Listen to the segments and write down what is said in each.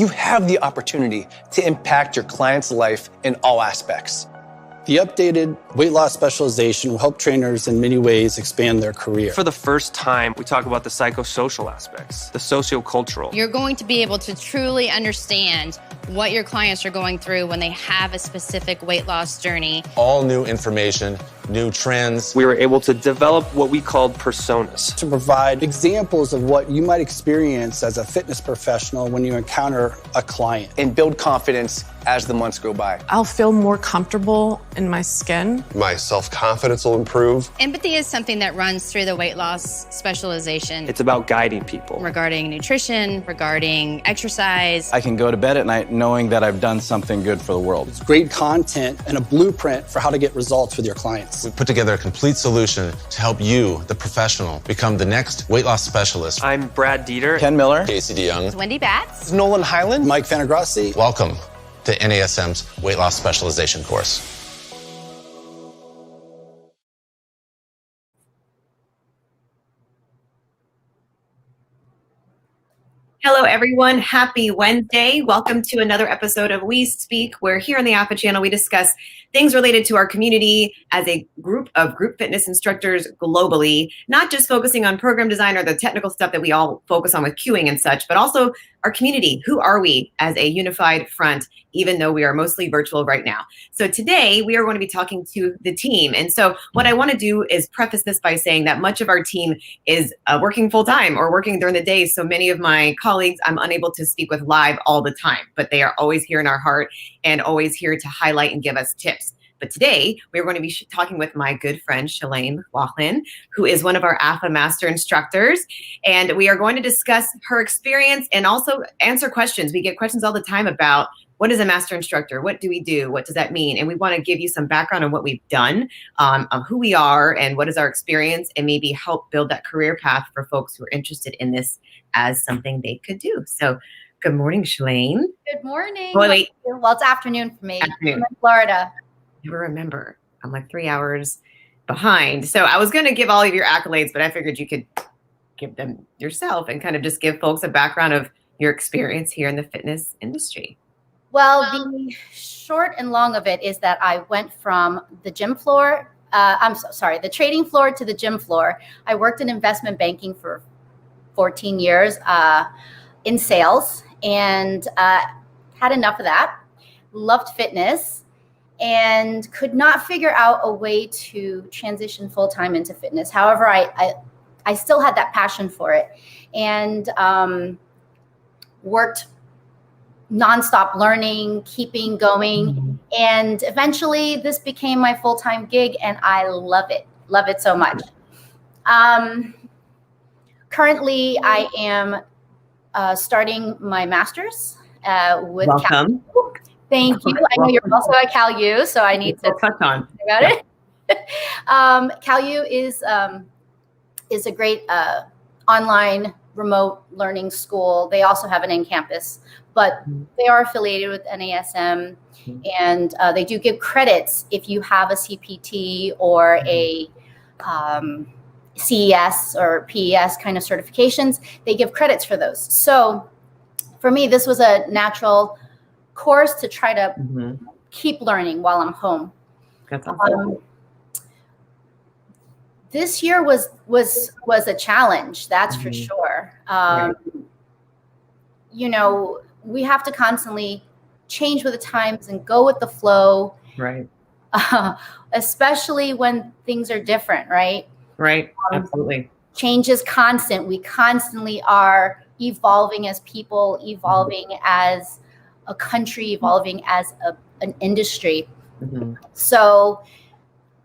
you have the opportunity to impact your client's life in all aspects. The updated weight loss specialization will help trainers in many ways expand their career. For the first time, we talk about the psychosocial aspects, the sociocultural. You're going to be able to truly understand what your clients are going through when they have a specific weight loss journey. All new information, new trends. We were able to develop what we called personas. To provide examples of what you might experience as a fitness professional when you encounter a client. And build confidence as the months go by. I'll feel more comfortable in my skin. My self-confidence will improve. Empathy is something that runs through the weight loss specialization. It's about guiding people. Regarding nutrition, regarding exercise. I can go to bed at night knowing that I've done something good for the world. It's great content and a blueprint for how to get results with your clients. We put together a complete solution to help you, the professional, become the next weight loss specialist. I'm Brad Dieter. Ken Miller. Casey DeYoung. Wendy Batts. Nolan Highland. Mike Fanagrassi. Welcome to NASM's Weight Loss Specialization course. Hello, everyone. Happy Wednesday. Welcome to another episode of We Speak, where here on the AFAA channel, we discuss things related to our community as a group of group fitness instructors globally, not just focusing on program design or the technical stuff that we all focus on with queuing and such, but also our community. Who are we as a unified front, even though we are mostly virtual right now? So today we are going to be talking to the team. And so what I want to do is preface this by saying that much of our team is working full time or working during the day. So many of my colleagues I'm unable to speak with live all the time, but they are always here in our heart and always here to highlight and give us tips. But today, we're going to be talking with my good friend, Shalaine McLaughlin, who is one of our AFAA Master Instructors. And we are going to discuss her experience and also answer questions. We get questions all the time about what is a Master Instructor? What do we do? What does that mean? And we want to give you some background on what we've done, on who we are and what is our experience, and maybe help build that career path for folks who are interested in this as something they could do. So good morning, Shalaine. Good morning. Oh, wait. Well, it's afternoon for me. Afternoon. I'm in Florida. Never remember. I'm like 3 hours behind. So I was going to give all of your accolades, but I figured you could give them yourself and kind of just give folks a background of your experience here in the fitness industry. Well, the short and long of it is that I went from the gym floor, the trading floor to the gym floor. I worked in investment banking for 14 years in sales and had enough of that. Loved fitness. And could not figure out a way to transition full-time into fitness. However, I still had that passion for it and worked nonstop learning, keeping going. And eventually this became my full-time gig and I love it so much. Currently, I am starting my master's with Welcome. Thank you. I know you're also at Cal U, so I need to touch on about it. Cal U is a great online remote learning school. They also have an in-campus, but they are affiliated with NASM, and they do give credits if you have a CPT or a CES or PES kind of certifications. They give credits for those. So for me, this was a natural course to try to keep learning while I'm home. That's awesome. This year was a challenge, that's for sure. Right. You know, we have to constantly change with the times and go with the flow. Right. Especially when things are different, right? Right. Absolutely. Change is constant. We constantly are evolving as people, evolving as a country, evolving as an industry. So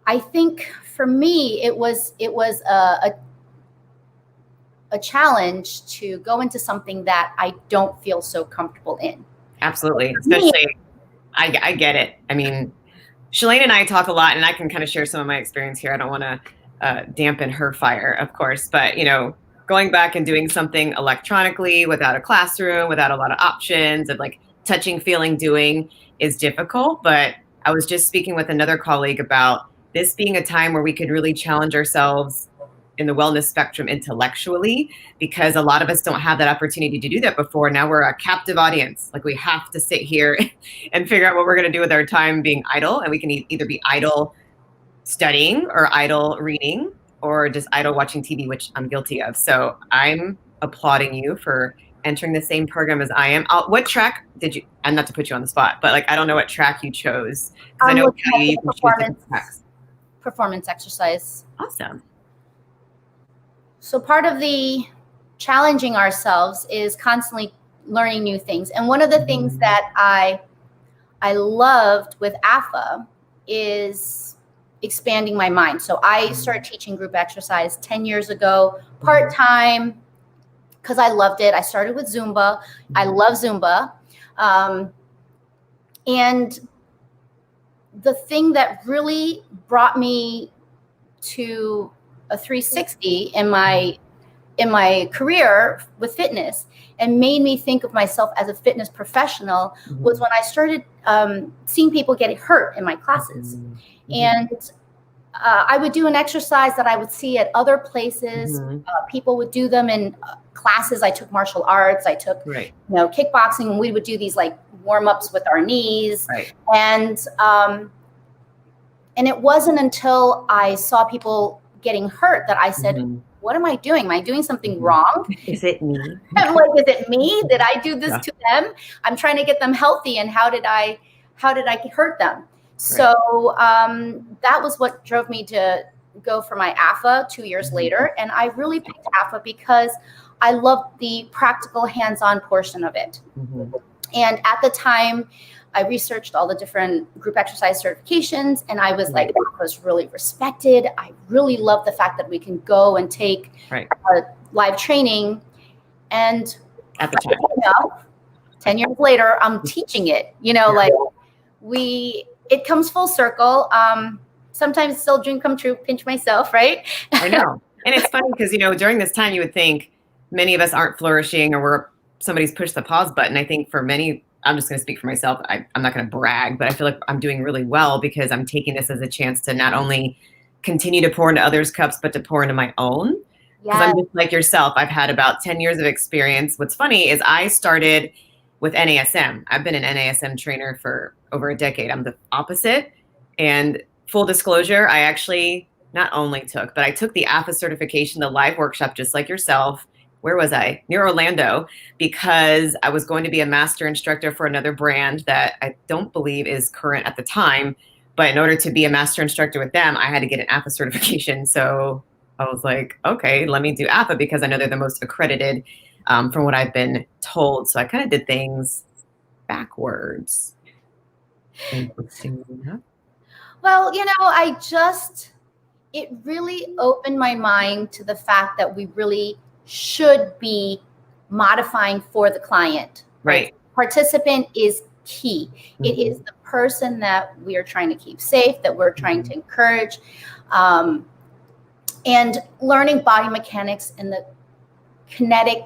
I think for me, it was a challenge to go into something that I don't feel so comfortable in. Absolutely. Especially, I get it. I mean, Shalaine and I talk a lot, and I can kind of share some of my experience here. I don't want to dampen her fire, of course, but you know, going back and doing something electronically without a classroom, without a lot of options of like touching, feeling, doing is difficult. But I was just speaking with another colleague about this being a time where we could really challenge ourselves in the wellness spectrum intellectually, because a lot of us don't have that opportunity to do that before. Now we're a captive audience. Like we have to sit here and figure out what we're going to do with our time being idle. And we can either be idle studying or idle reading or just idle watching TV, which I'm guilty of. So I'm applauding you for entering the same program as I am. What track did you, and not to put you on the spot, but like, I don't know what track you chose. Because I know how you can choose different tracks. Performance exercise. Awesome. So part of the challenging ourselves is constantly learning new things. And one of the things that I loved with AFAA is expanding my mind. So I started teaching group exercise 10 years ago, part-time, because I loved it. I started with Zumba. I love Zumba. And the thing that really brought me to a 360 in my career with fitness and made me think of myself as a fitness professional was when I started seeing people get hurt in my classes. And I would do an exercise that I would see at other places. People would do them in classes. I took martial arts. I took kickboxing, and we would do these like warm-ups with our knees. And it wasn't until I saw people getting hurt that I said, what am I doing? Am I doing something wrong? Is it me? I'm like, is it me? Did I do this to them? I'm trying to get them healthy. And how did I hurt them? So that was what drove me to go for my AFAA 2 years later. And I really picked AFAA because I loved the practical hands-on portion of it. And at the time, I researched all the different group exercise certifications, and I was like, I was really respected. I really love the fact that we can go and take live training. And at the time, 10 years later, I'm teaching it. It comes full circle. Sometimes it's still a dream come true, pinch myself, right? I know. And it's funny because, during this time, you would think many of us aren't flourishing or somebody's pushed the pause button. I think for many, I'm just going to speak for myself. I'm not going to brag, but I feel like I'm doing really well because I'm taking this as a chance to not only continue to pour into others' cups, but to pour into my own. Because I'm just like yourself. I've had about 10 years of experience. What's funny is I started with NASM. I've been an NASM trainer for over a decade. I'm the opposite. And full disclosure, I actually not only took, but I took the AFAA certification, the live workshop, just like yourself. Where was I? Near Orlando, because I was going to be a master instructor for another brand that I don't believe is current at the time. But in order to be a master instructor with them, I had to get an AFAA certification. So I was like, okay, let me do AFAA because I know they're the most accredited from what I've been told. So I kind of did things backwards. Well, it really opened my mind to the fact that we really should be modifying for the client. Right. Participant is key. It is the person that we are trying to keep safe, that we're trying to encourage. And learning body mechanics and the kinetic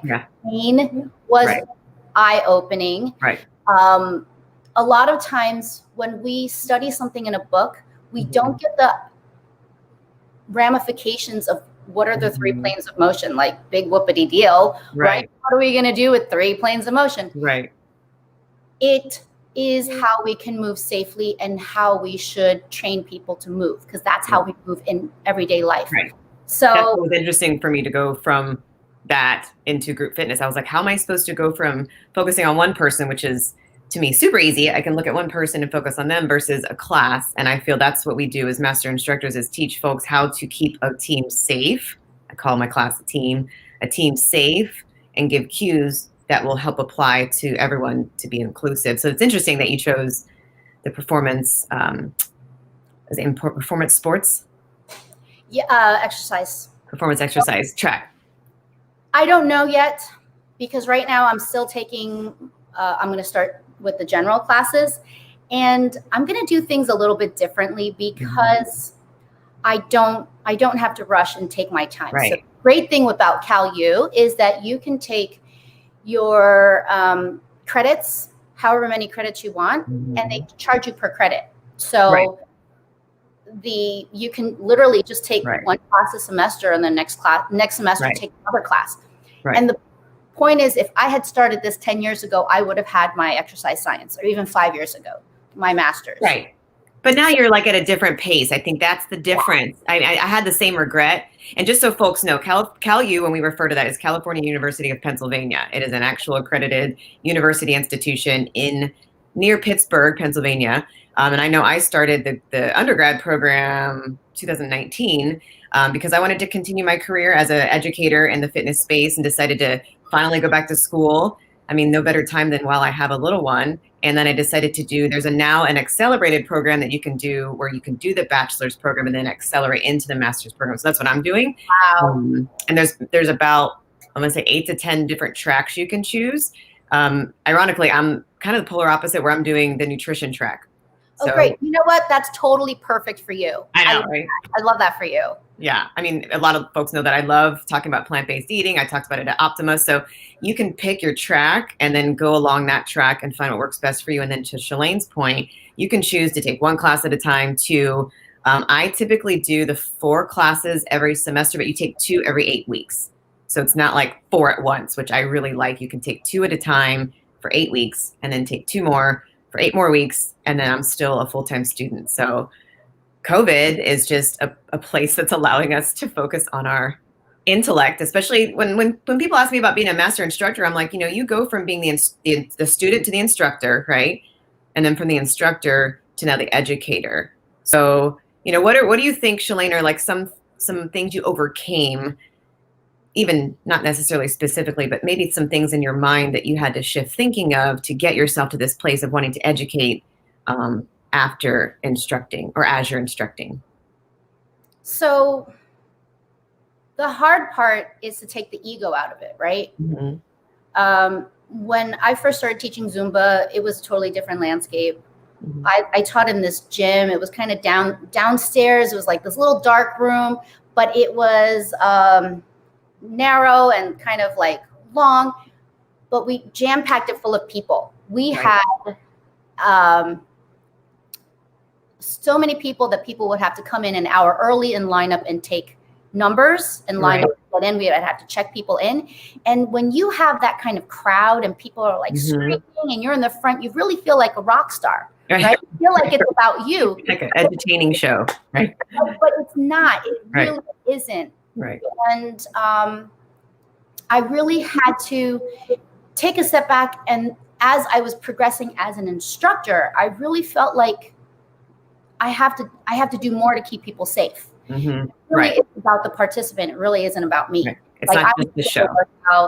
pain was eye-opening. A lot of times when we study something in a book, we don't get the ramifications of what are the three planes of motion, like big whoopity deal, right? What are we going to do with three planes of motion? It is how we can move safely and how we should train people to move, because that's how we move in everyday life. So it was interesting for me to go from that into group fitness. I was like, how am I supposed to go from focusing on one person, which is to me super easy. I can look at one person and focus on them versus a class. And I feel that's what we do as master instructors, is teach folks how to keep a team safe. I call my class a team safe, and give cues that will help apply to everyone to be inclusive. So it's interesting that you chose the performance, performance sports? Exercise. Performance exercise track. I don't know yet, because right now I'm still taking, I'm going to start with the general classes, and I'm going to do things a little bit differently because I don't have to rush and take my time. So the great thing about CalU is that you can take your credits, however many credits you want, and they charge you per credit. So you can literally just take one class a semester, and the next semester take another class. Right. And the point is, if I had started this 10 years ago, I would have had my exercise science, or even 5 years ago, my master's. Right. But now you're like at a different pace. I think that's the difference. I had the same regret. And just so folks know, CalU, when we refer to that, is California University of Pennsylvania. It is an actual accredited university institution near Pittsburgh, Pennsylvania. And I know I started the undergrad program 2019 because I wanted to continue my career as an educator in the fitness space, and decided to finally go back to school. I mean, no better time than while I have a little one. And then I decided to there's now an accelerated program that you can do, where you can do the bachelor's program and then accelerate into the master's program. So that's what I'm doing. Wow. And there's about, I'm going to say 8 to 10 different tracks you can choose. Ironically, I'm kind of the polar opposite, where I'm doing the nutrition track. Oh, great. You know what? That's totally perfect for you. I know, right? I love that for you. Yeah. I mean, a lot of folks know that I love talking about plant-based eating. I talked about it at Optima. So you can pick your track and then go along that track and find what works best for you. And then to Shalaine's point, you can choose to take one class at a time. I typically do the 4 classes every semester, but you take 2 every 8 weeks. So it's not like 4 at once, which I really like. You can take 2 at a time for 8 weeks, and then take 2 more for 8 more weeks. And then I'm still a full-time student. So COVID is just a place that's allowing us to focus on our intellect, especially when people ask me about being a master instructor. I'm like, you go from being the student to the instructor, right? And then from the instructor to now the educator. So, what do you think, Shalaine, are like some things you overcame, even not necessarily specifically, but maybe some things in your mind that you had to shift thinking of to get yourself to this place of wanting to educate after instructing, or as you're instructing? So the hard part is to take the ego out of it, right? Mm-hmm. When I first started teaching Zumba, it was a totally different landscape. Mm-hmm. I taught in this gym. It was kind of downstairs. It was like this little dark room, but it was narrow and kind of like long, but we jam-packed it full of people. We had so many people that people would have to come in an hour early and line up and take numbers and line up. But then we would have to check people in. And when you have that kind of crowd and people are like screaming and you're in the front, you really feel like a rock star, right? You feel like it's about you. Like an entertaining show, right? But it's not. It really isn't. Right. And I really had to take a step back. And as I was progressing as an instructor, I really felt like I have to do more to keep people safe. Mm-hmm. Really, it's about the participant. It really isn't about me. Right. It's like, not just the show.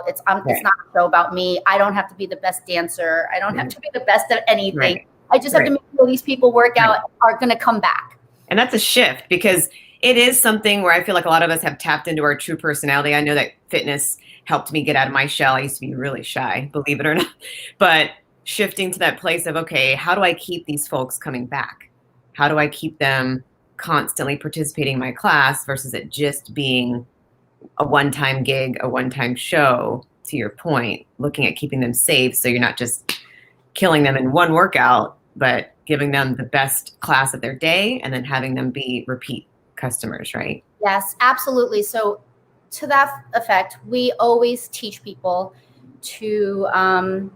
It's not a show about me. I don't have to be the best dancer. I don't have to be the best at anything. Right. I just have to make sure these people work out are going to come back. And that's a shift, because it is something where I feel like a lot of us have tapped into our true personality. I know that fitness helped me get out of my shell. I used to be really shy, believe it or not. But shifting to that place of, okay, how do I keep these folks coming back? How do I keep them constantly participating in my class versus it just being a one-time gig, a one-time show, to your point, looking at keeping them safe so you're not just killing them in one workout, but giving them the best class of their day and then having them be repeat customers, right? Yes, absolutely. So to that effect, we always teach people to kind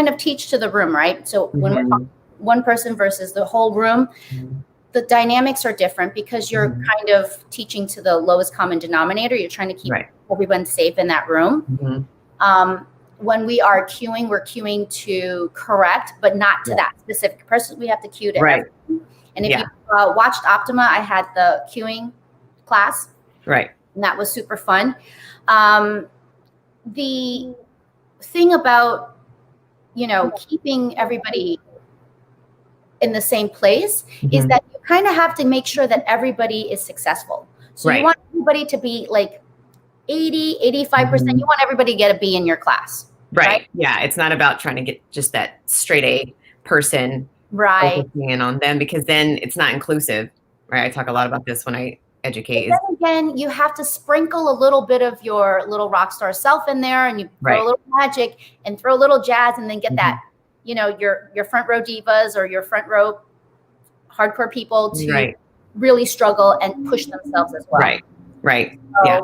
of teach to the room, right? So when we're talking one person versus the whole room, the dynamics are different because you're kind of teaching to the lowest common denominator. You're trying to keep everyone safe in that room. When we are cueing, we're cueing to correct, but not to that specific person. We have to cue to everyone. And if you watched Optima, I had the cueing class. Right. And that was super fun. The thing about, keeping everybody in the same place is that you kind of have to make sure that everybody is successful. So you want everybody to be like 80, 85%. You want everybody to get a B in your class. Right. Yeah. It's not about trying to get just that straight A person focusing in on them, because then it's not inclusive. Right. I talk a lot about this when I educate. But then again, you have to sprinkle a little bit of your little rock star self in there, and you throw a little magic and throw a little jazz, and then get that, your front row divas or your front row hardcore people to Right. really struggle and push themselves as well. Right. So, Yeah.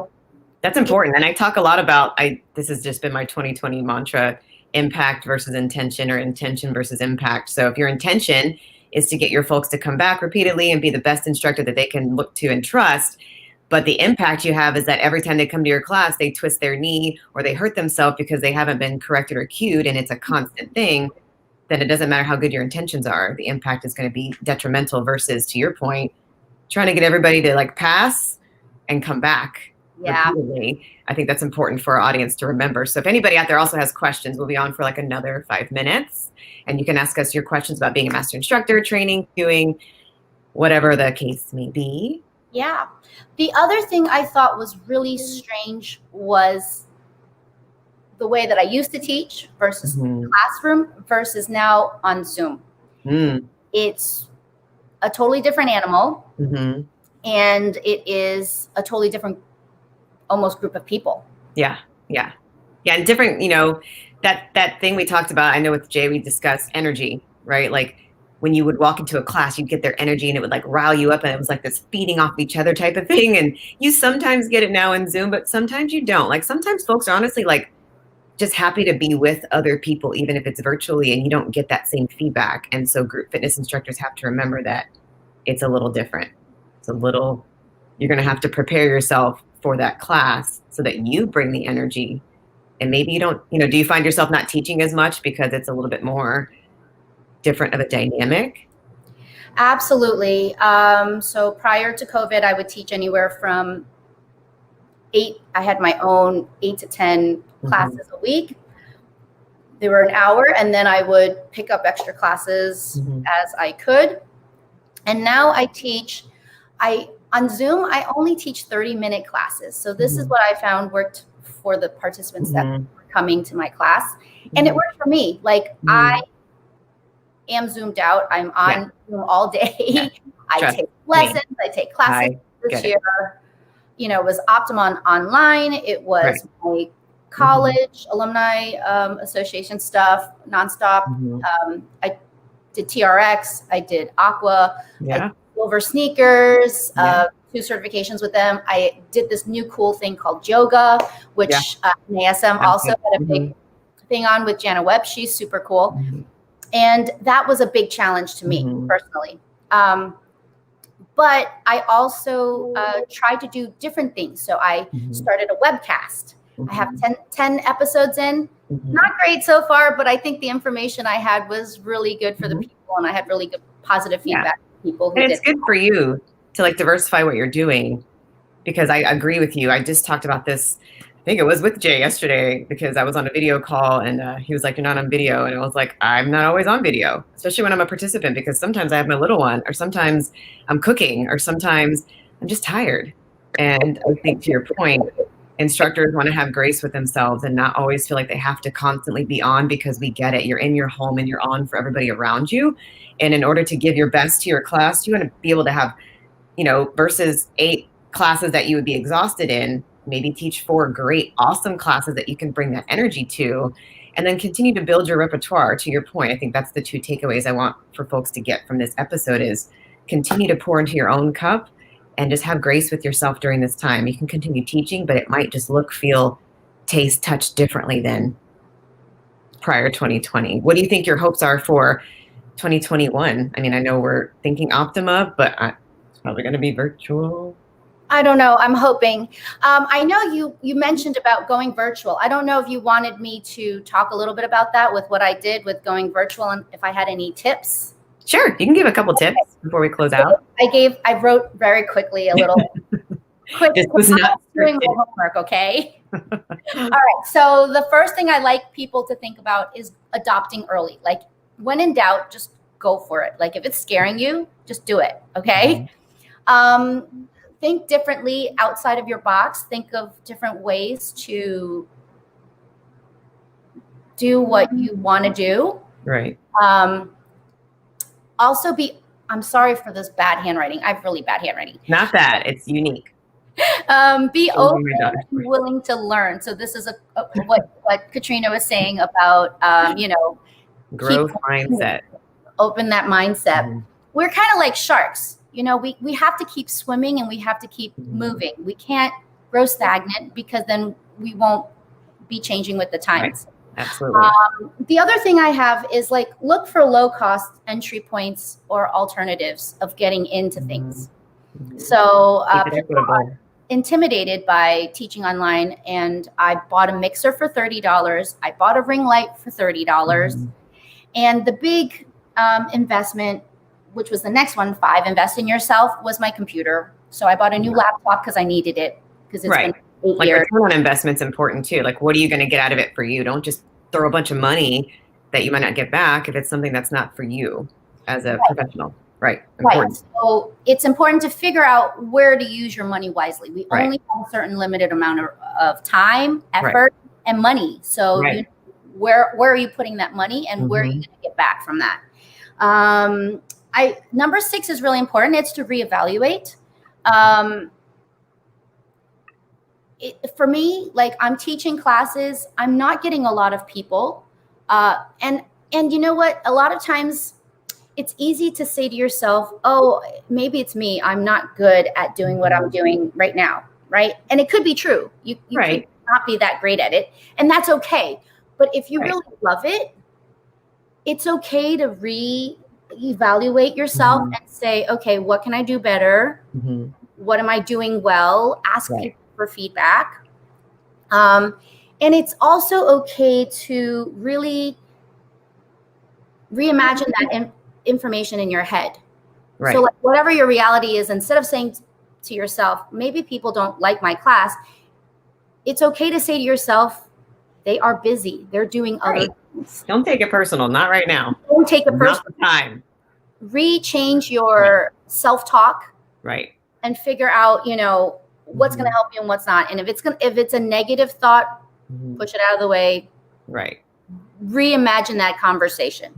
That's important. And I talk a lot about, this has just been my 2020 mantra, impact versus intention, or intention versus impact. So if your intention is to get your folks to come back repeatedly and be the best instructor that they can look to and trust, but the impact you have is that every time they come to your class, they twist their knee or they hurt themselves because they haven't been corrected or cued, and it's a constant thing, then it doesn't matter how good your intentions are. The impact is going to be detrimental versus, to your point, trying to get everybody to like pass and come back repeatedly. I think that's important for our audience to remember. So if anybody out there also has questions, we'll be on for like another 5 minutes, and you can ask us your questions about being a master instructor, training, cueing, whatever the case may be. Yeah. The other thing I thought was really strange was the way that I used to teach versus classroom versus now on Zoom. It's a totally different animal, and it is a totally different almost group of people. Yeah. And different, that thing we talked about, I know with Jay, we discussed energy, right? Like when you would walk into a class, you'd get their energy and it would like rile you up, and it was like this feeding off each other type of thing. And you sometimes get it now in Zoom, but sometimes you don't. Like sometimes folks are honestly like just happy to be with other people, even if it's virtually, and you don't get that same feedback. And so group fitness instructors have to remember that it's a little different. You're going to have to prepare yourself for that class so that you bring the energy. And maybe you don't, do you find yourself not teaching as much because it's a little bit more different of a dynamic? Absolutely. So prior to COVID, I would teach anywhere from I had my own 8 to 10 classes a week. They were an hour, and then I would pick up extra classes as I could. And now I teach, on Zoom, I only teach 30-minute classes. So this is what I found worked for the participants that were coming to my class. And it worked for me. Like I am Zoomed out. I'm on Zoom all day. I take lessons. I take classes. This year, it was Optimum Online. It was my college alumni association stuff, nonstop. I did TRX. I did Aqua. I did Silver Sneakers, 2 certifications with them. I did this new cool thing called yoga, which ASM also had a big thing on with Jana Webb. She's super cool. And that was a big challenge to me personally. But I also tried to do different things. So I started a webcast. I have 10 episodes in. Not great so far, but I think the information I had was really good for the people, and I had really good positive feedback from people who and it's good for you to like diversify what you're doing, because I agree with you. I just talked about this, I think it was with Jay yesterday, because I was on a video call and he was like, "You're not on video." And I was like, I'm not always on video, especially when I'm a participant, because sometimes I have my little one, or sometimes I'm cooking, or sometimes I'm just tired. And I think, to your point, instructors want to have grace with themselves and not always feel like they have to constantly be on, because we get it. You're in your home and you're on for everybody around you. And in order to give your best to your class, you want to be able to have, versus 8 classes that you would be exhausted in, maybe teach 4 great, awesome classes that you can bring that energy to, and then continue to build your repertoire. To your point, I think that's the 2 takeaways I want for folks to get from this episode is continue to pour into your own cup and just have grace with yourself during this time. You can continue teaching, but it might just look, feel, taste, touch differently than prior 2020. What do you think your hopes are for 2021? I mean, I know we're thinking Optima, but it's probably going to be virtual. I don't know. I'm hoping. I know you mentioned about going virtual. I don't know if you wanted me to talk a little bit about that with what I did with going virtual, and if I had any tips. Sure. You can give a couple tips before we close out. I wrote very quickly a little quick. This was not doing my homework, okay? All right. So the first thing I like people to think about is adopting early. Like when in doubt, just go for it. Like if it's scaring you, just do it. Okay. Think differently outside of your box. Think of different ways to do what you want to do. Right. Also I'm sorry for this bad handwriting. I have really bad handwriting. Not bad. It's unique. Be open and willing to learn. So this is what Katrina was saying about, growth mindset. Open that mindset. we're kind of like sharks. You know, we have to keep swimming and we have to keep moving. We can't grow stagnant because then we won't be changing with the times. Right. Absolutely. The other thing I have is like, look for low cost entry points or alternatives of getting into things. So people are intimidated by teaching online, and I bought a mixer for $30. I bought a ring light for $30. And the big investment, which was the next one, 5, invest in yourself, was my computer. So I bought a new laptop because I needed it, because it's been 8 years. Return on investment's important too. Like, what are you going to get out of it for you? Don't just throw a bunch of money that you might not get back if it's something that's not for you as a professional. Right. Important. So it's important to figure out where to use your money wisely. We only have a certain limited amount of time, effort, and money. So you know, where are you putting that money, and where are you going to get back from that? Number 6 is really important. It's to reevaluate. For me, like, I'm teaching classes, I'm not getting a lot of people. And you know what? A lot of times it's easy to say to yourself, oh, maybe it's me. I'm not good at doing what I'm doing right now. Right. And it could be true. You could not be that great at it. And that's okay. But if you really love it, it's okay to reevaluate yourself and say, okay, what can I do better? What am I doing well? Ask people for feedback. And it's also okay to really reimagine that information in your head. So like, whatever your reality is, instead of saying to yourself, maybe people don't like my class, it's okay to say to yourself, they are busy. They're doing other things. Don't take it personal. Not right now. Don't take it personal. Not the time. Rechange your self-talk. And figure out, you know, what's going to help you and what's not. And if it's a negative thought, push it out of the way. Reimagine that conversation.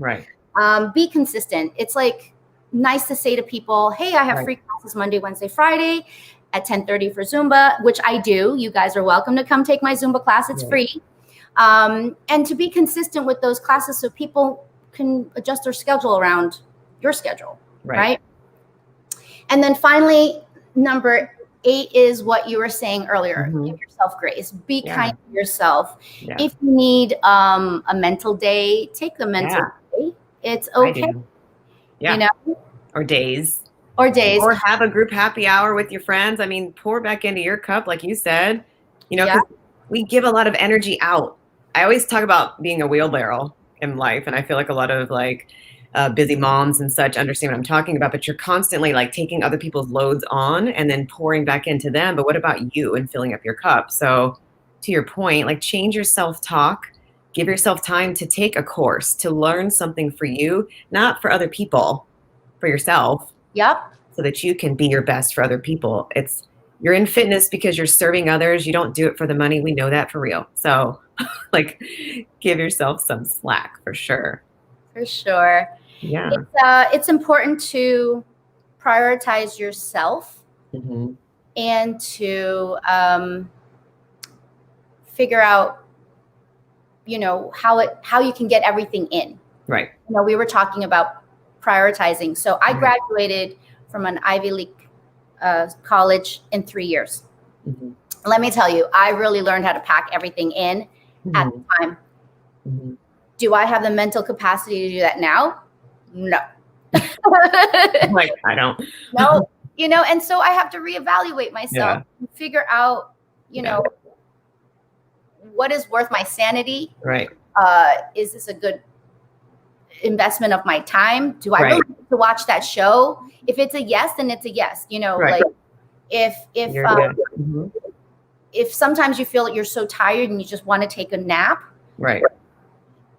Be consistent. It's like nice to say to people, hey, I have free classes Monday, Wednesday, Friday at 10:30 for Zumba, which I do. You guys are welcome to come take my Zumba class. It's free. And to be consistent with those classes so people can adjust their schedule around your schedule. Right. And then finally, number 8 is what you were saying earlier. Give yourself grace. Be kind to yourself. If you need a mental day, take the mental day. It's okay. You know? Or days. Or have a group happy hour with your friends. I mean, pour back into your cup, like you said. You know, 'cause we give a lot of energy out. I always talk about being a wheelbarrow in life, and I feel like a lot of like busy moms and such understand what I'm talking about, but you're constantly like taking other people's loads on and then pouring back into them. But what about you and filling up your cup? So to your point, like, change your self-talk, give yourself time to take a course, to learn something for you, not for other people, for yourself. So that you can be your best for other people. You're in fitness because you're serving others. You don't do it for the money. We know that for real. So like, give yourself some slack for sure. For sure. Yeah. It's important to prioritize yourself and to figure out, you know, how you can get everything in. You know, we were talking about prioritizing. So I graduated from an Ivy League college in 3 years. Let me tell you, I really learned how to pack everything in at the time. Do I have the mental capacity to do that now? No. Like, I don't. No. You know, and so I have to reevaluate myself and figure out, you know, what is worth my sanity? Is this a good investment of my time? Do I really need to watch that show? If it's a yes, then it's a yes. You know, like if sometimes you feel that you're so tired and you just want to take a nap.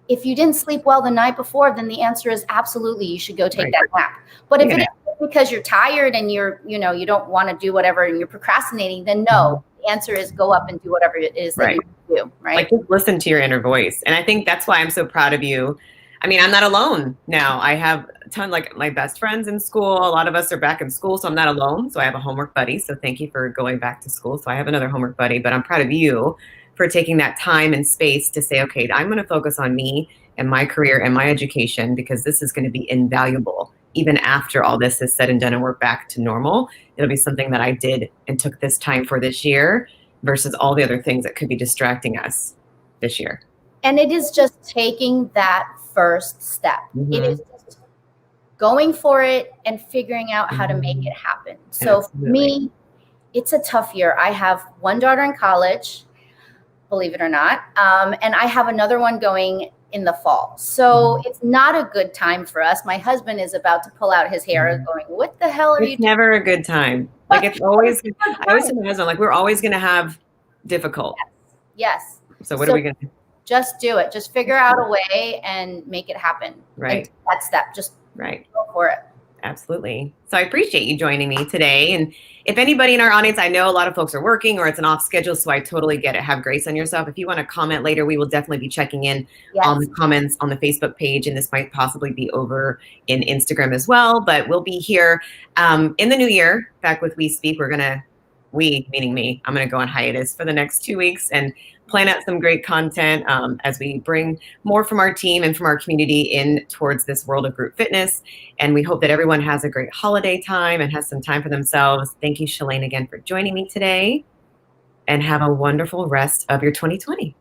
If you didn't sleep well the night before, then the answer is absolutely you should go take that nap. But if it is because you're tired and you don't want to do whatever and you're procrastinating, then no. The answer is go up and do whatever it is that you do. Like, just listen to your inner voice. And I think that's why I'm so proud of you. I mean, I'm not alone now. I have a ton, like my best friends in school. A lot of us are back in school, so I'm not alone. So I have a homework buddy. So thank you for going back to school. So I have another homework buddy, but I'm proud of you for taking that time and space to say, okay, I'm going to focus on me and my career and my education, because this is going to be invaluable even after all this is said and done and we're back to normal, it'll be something that I did and took this time for this year versus all the other things that could be distracting us this year. And it is just taking that first step. Mm-hmm. It is just going for it and figuring out how to make it happen. So for me, it's a tough year. I have one daughter in college, believe it or not, and I have another one going in the fall. So it's not a good time for us. My husband is about to pull out his hair going, what the hell are you doing? It's never a good time. Like it's always, I always tell my husband, like we're always going to have difficult. Yes. So what are we going to do? Just do it. Just figure out a way and make it happen. Right. And that step, just go for it. Absolutely. So I appreciate you joining me today. And if anybody in our audience, I know a lot of folks are working or it's an off schedule, so I totally get it. Have grace on yourself. If you want to comment later, we will definitely be checking in on the comments on the Facebook page, and this might possibly be over in Instagram as well. But we'll be here in the new year, back with We Speak. We, meaning me, I'm going to go on hiatus for the next 2 weeks and plan out some great content as we bring more from our team and from our community in towards this world of group fitness. And we hope that everyone has a great holiday time and has some time for themselves. Thank you, Shalaine, again for joining me today. And have a wonderful rest of your 2020.